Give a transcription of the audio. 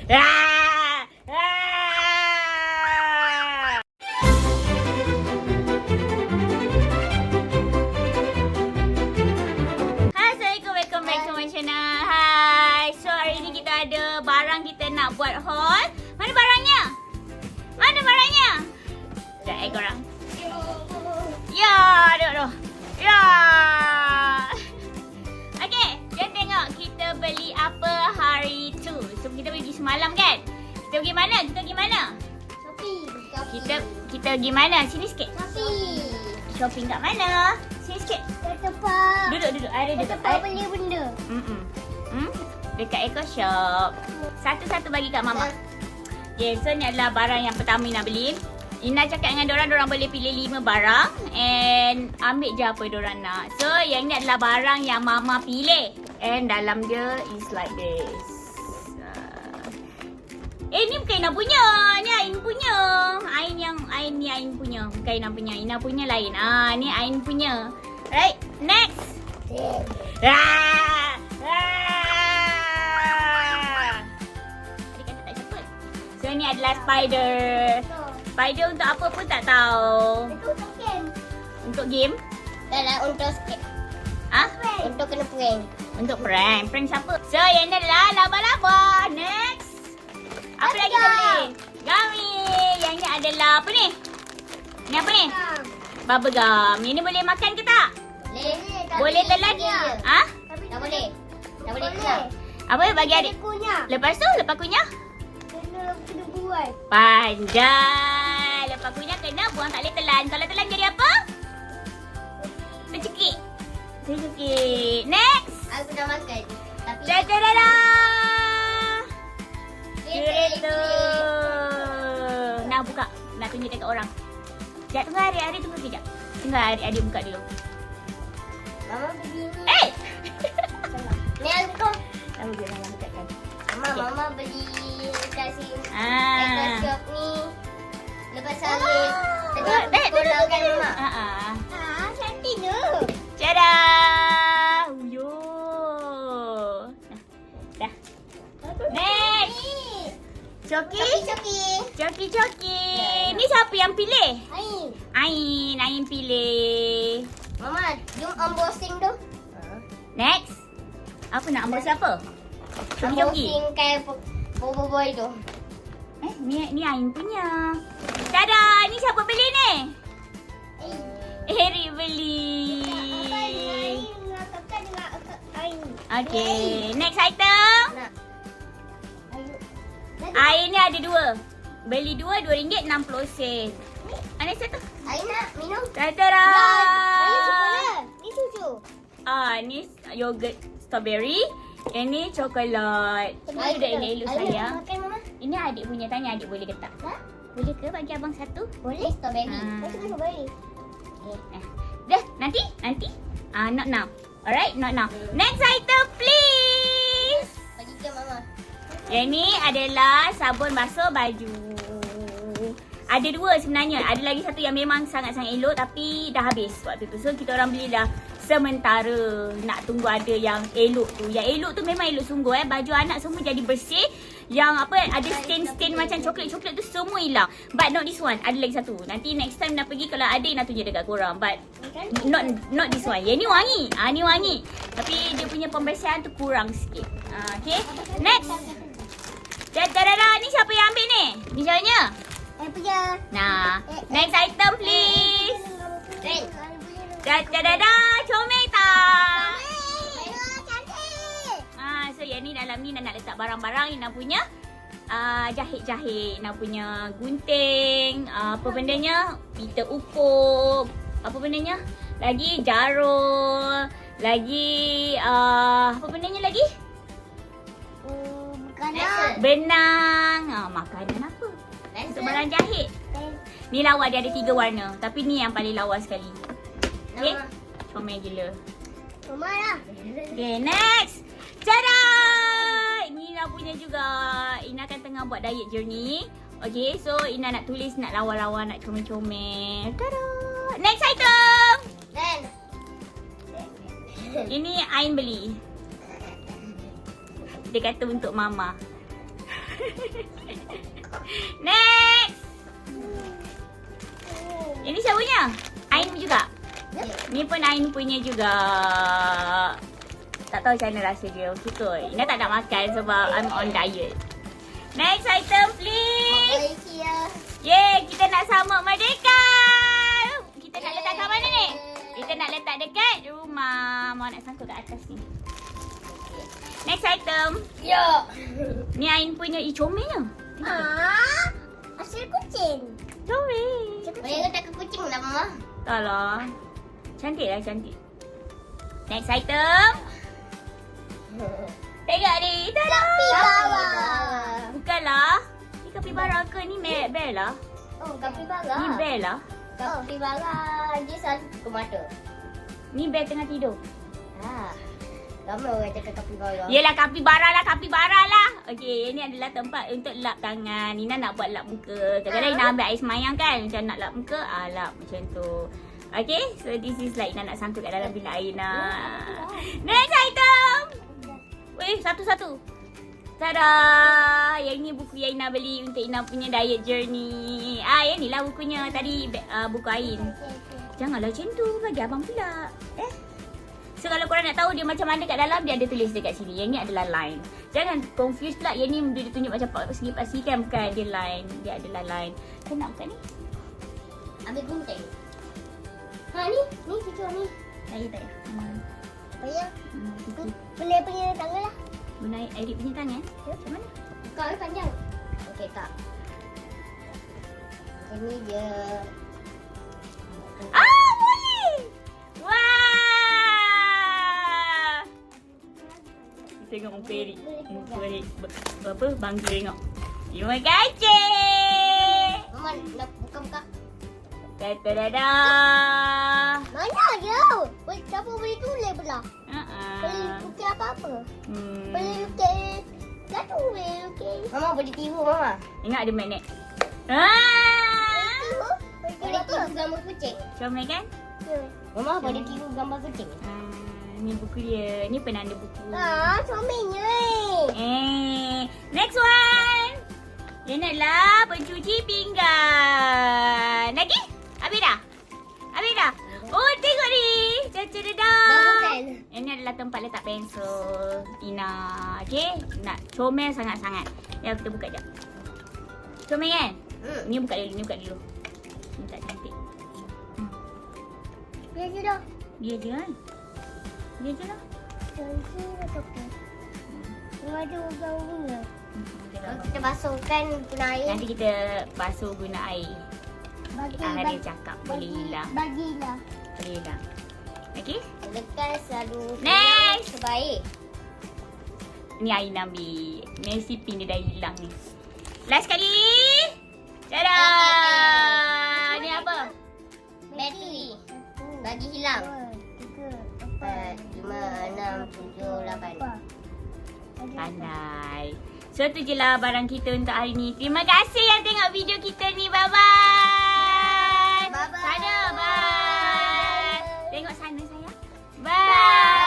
Ah! Ah! Hai, Assalamualaikum. Welcome back to my channel. Hai. So, hari ni kita ada barang kita nak buat haul. Mana barangnya? Mana barangnya? Sekejap korang. Ya, aduh. Ya. Okay, jom tengok kita beli apa hari tu. So, kita pergi semalam kan? Kita pergi mana? Shopee. Kita pergi mana? Sini sikit. Shopee. Shopping kat mana? Sini sikit. Kat tempat. Duduk. Ada duduk. Tempat beli benda. Dekat Eco Shop. Satu-satu bagi kat Mama. Okay, so ni adalah barang yang pertama Ina beli. Ina cakap dengan dorang boleh pilih 5 barang and ambil je apa dorang nak. So, yang ni adalah barang yang Mama pilih. And dalam dia is like this. Ni bukan Ina punya. Ni Ain punya. Ain punya. Bukan Ina punya. Ina punya lain. Ni Ain punya. Right, next. Adik kata tak cepat. So, ni adalah spider. Spider untuk apa pun tak tahu. Itu untuk game. Untuk game? Dan untuk skip. Untuk kena prank. Untuk prank. Prank siapa? So, yang ni adalah laba-laba. Next. Apa lagi kita beli? Gummy. Yang ni adalah apa ni? Ni apa ni? Bubble gum. Yang ni boleh makan ke tak? Boleh telan? Tak boleh. Tak boleh kenyang. Apa bagi adik? Kunyah. Lepas tu, lepas kunyah? Kena buat. Pandai. Lepas kunyah kena buang, tak boleh telan. Kalau telan jadi apa? Tercekik. Next. Aku dah makan. Tapi Dadah. kereta. Nak buka. Nak tunjuk dekat orang. Sekejap, tunggu adik tunggu sekejap. Tunggu adik buka dulu. Mama beli ni. Eh! Ni aku. Tahu dia nak bukatkan. Mama beli kat sini. Ah. Kat shop ni. Lepas salin. Tengah sekolah kan Mama. Cantiknya. Tada! Uyo. Dah. Next. Coki. Ni siapa yang pilih? Ain pilih. Mama, jom unboxing tu. Next. Apa nak ambil siapa? Coki. Unboxing kayak boy tu. Ni Ain punya. Tada! Ni siapa beli ni? Eric beli. Okay. Next item. Air ni ada 2. Beli 2, RM2.60. Mana satu? Air nak minum? Tada! Ni susu. Ni yogurt strawberry. Yang ni coklat. Semua sudah elok-elok sayang. Makan Mama? Ini adik punya, tanya adik boleh ke tak? Boleh ke bagi abang satu? Boleh strawberry. Saya suka strawberry. Dah, nanti? Not now. Alright, not now. Next item please. Bagi ke Mama. Yang ni adalah sabun basuh baju. Ada 2 sebenarnya. Ada lagi satu yang memang sangat-sangat elok tapi dah habis waktu tu. So kita orang belilah sementara. Nak tunggu ada yang elok tu. Yang elok tu memang elok sungguh Baju anak semua jadi bersih. Yang apa ada stain-stain macam coklat-coklat tu semua hilang. But not this one. Ada lagi satu. Nanti next time nak pergi kalau ada nak tunjuk dekat korang. But not this one. Yang ni wangi. Ni wangi. Tapi dia punya pembersihan tu kurang sikit. Okay. Next. Dadah. Ni siapa yang ambil ni? Ni siapanya? Saya punya. Nah. Next item please. Dadah. Comel tak? Cantik. So yang ni dalam ni nak letak barang-barang Ina punya jahit-jahit. Ina punya gunting. Apa bendanya? Pita ukur. Apa bendanya? Lagi jarum. Lagi apa bendanya lagi? Benang. Makanan apa? Untuk barang jahit. Ni lawa dia ada 3 warna. Tapi ni yang paling lawa sekali. Okay? Comel gila. Mama lah. Okay, next. Tada! Ini Ina punya juga. Ina kan tengah buat diet journey. Okay, so Ina nak tulis, nak lawa-lawa, nak comel-comel. Tada! Next item! Ini Ain beli. Dia kata untuk Mama. Next. Ini siapa punya? Ain juga. Ni pun Ain punya juga. Tak tahu macam mana rasa dia. Okey kot. Ina tak nak makan sebab I'm on diet. Next item please. Yeay, kita nak sambut Merdeka. Kita nak letak kat mana ni? Kita nak letak dekat rumah. Mau nak sangkut kat atas ni. Next item. Ya. Ni Ain punya. Comelnya. Hasil kucing. Comel. Boleh letak ke kucing lah, Mama? Tak lah. Cantik lah, cantik. Next item. Tengok ni. Tada! Kapibara. Bukanlah. Ni kapibara ke? Ni bear lah. Oh, kapibara. Ni bear lah. Kapibara. Dia selalu buka mata. Ni bear tengah tidur. Ramai orang cakap kapibara. Yelah, kapibara lah. Okey, ini adalah tempat untuk lap tangan. Nina nak buat lap muka. Kadang-kadang Nina ambil air semayang kan. Macam nak lap muka, lap macam tu. Okay, so this is like Nina nak sangkut kat dalam bilik air nak. Next item. Weh, satu-satu. Tada! Yang ni buku yang Ina beli untuk Ina punya diet journey. Yang ni lah bukunya. Tadi buku Ain. Janganlah macam tu. Bagi abang pula. So kalau korang nak tahu dia macam mana kat dalam, dia ada tulis dekat sini. Yang ni adalah line. Jangan confuse pula. Yang ni dia tunjuk macam persegi-persegi kan. Bukan dia line. Dia adalah line. Kau nak bukan ni? Ambil gunting. Ni cucuk ni. Tak payah. Apa ya? Boleh punya tangan lah. Guna edit punya tangan. Macam mana? Kau ni panjang. Okey, tak. Ini dia. Boleh! Wah! Tengok muka Erik. Muka Erik. Apa? Bangga tengok. Terima kasih! Mama nak buka-buka. Ta-da-da-da! Mana dia? Siapa boleh tulis pula? Boleh lukis apa-apa? Boleh lukis. Satu boleh lukis. Mama boleh tiru, Mama. Ingat ada magnet. Boleh tiru gambar kucing. Comel kan? Mama boleh tiru gambar kucing. Ni buku dia. Ni penanda buku. Comelnya. Next one. Ini adalah pencuci pinggan. Lagi? Habis dah? Oh, tengok ni. Dadah. Ini adalah tempat letak pensel Ina. Okay? Nak comel sangat-sangat. Ya, kita buka sekejap. Comel kan? Ni buka dulu. Ni tak cantik. Biar je dah. Dia je kan? Dia je lah. Cantik atau apa? Yang ada ugam-ugam. Kita basuhkan guna air. Nanti kita basuh guna air. Hari cakap boleh hilang. Bagilah. Boleh hilang. Okay? Lekas selalu Next. sebaik. Ni Ain ambil. Nancy pin dia dah hilang ni. Last kali. Tada! Ni apa? Bateri. Bagi hilang. 4, 5, 6, 7, 8. Pandai. So tu je lah barang kita untuk hari ni. Terima kasih yang tengok video kita ni. Bye-bye. Bye-bye. Sana, bye. Tengok sana sayang. Bye.